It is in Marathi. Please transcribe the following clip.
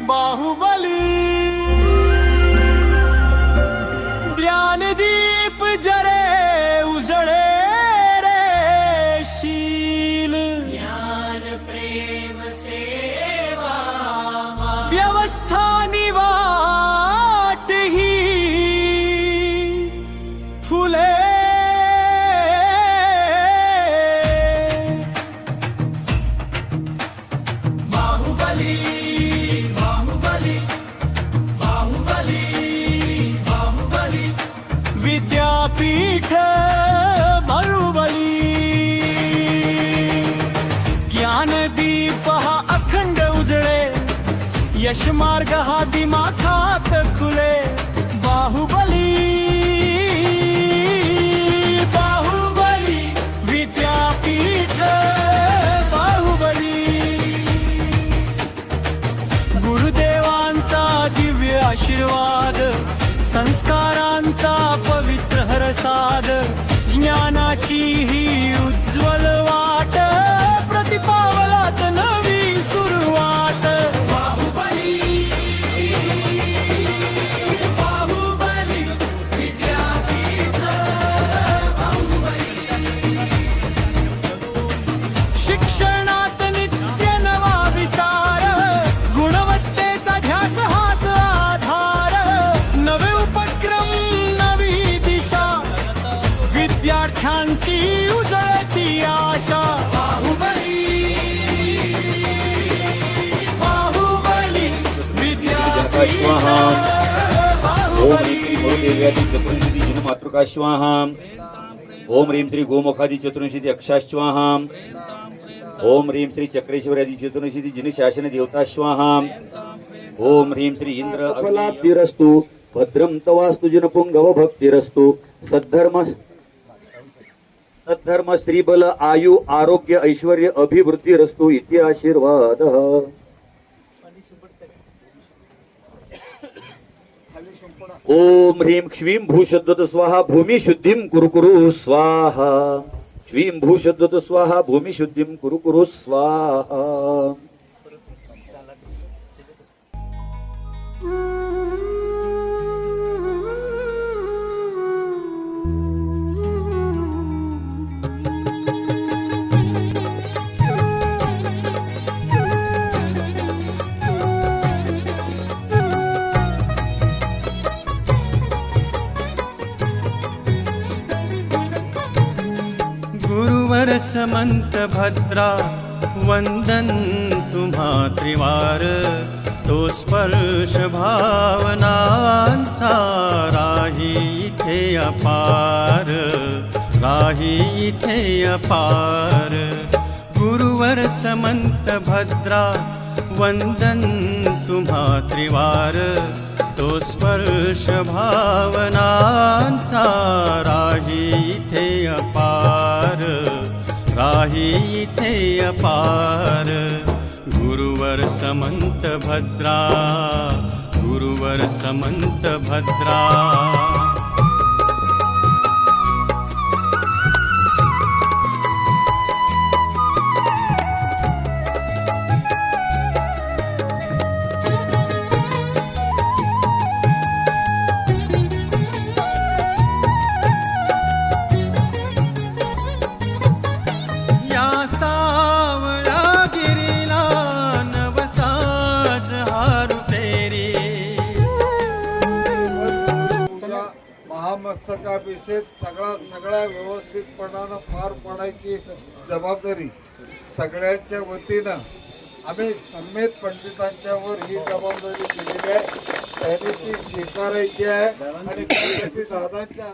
बाहुबली ज्ञानदीप जरे उजळे रे शील ज्ञान प्रेम सेवा व्यवस्था निवाट ही फुले विद्यापीठ बाहुबली ज्ञानदीप हा अखंड उजळे यशमार्ग हा दिमाखात खुले बाहुबली बाहुबली विद्यापीठ बाहुबली गुरुदेवांचा दिव्य आशीर्वाद संस्कारांचा पवित्र हरसाद ज्ञानाची ही उज्ज्वल वाट प्रतिपावलात नवी सुरुवात बाहुबली बाहुबली विद्यापीठ बाहुबली शिक्षणात नित्य नवा विचार गुणवत्तेचा ध्यास हाच आधार नवे उपक्रम नवी दिशा विद्यार्थ्यांची उजळती आशा बाहुबली बाहुबली विद्यापीठ बाहुबली मातृका स्वाहा ओम ह्रीं श्री गोमुखादि चतुर्विंशति अक्षा स्वाहा ओम ह्रीं श्री चक्रेश्वरादि चतुर्विंशति जिन शासन देवता स्वाहा ओम ह्रीं श्री इंद्र अफलाप्तिरस्तु भद्रं तवास्तु जनपुंगव भक्तिरस्तु सद्धर्म स्त्रीबल आयु आरोग्य ऐश्वर्य अभिवृद्धिरस्तु इति आशीर्वादः ओम ह्रीं क्ष्वीं भूशुद्धत स्वाहा भूमि शुद्धिं कुरु कुरु स्वाहा क्ष्वीं भूशुद्धत स्वाहा भूमि शुद्धिं कुरु कुरु स्वाहा गुरुवर समंत भद्रा वंदन तुम्हा त्रिवार तो स्पर्श भावनांचा राही इथे अपार राही इथे अपार गुरुवर समंत भद्रा वंदन तुम्हा त्रिवार तो स्पर्श भावनांचा राही इथे अपार राही इथे अपार गुरुवर समंत भद्रा गुरुवर समंत भद्रा महामस्तकाभिषेक सगळ्या व्यवस्थितपणानं पार पाडायची जबाबदारी सगळ्यांच्या वतीनं आम्ही सम्मेत पंडितांच्यावर ही जबाबदारी दिलेली आहे त्यांनी ती स्वीकारायची आहे आणि साधांच्या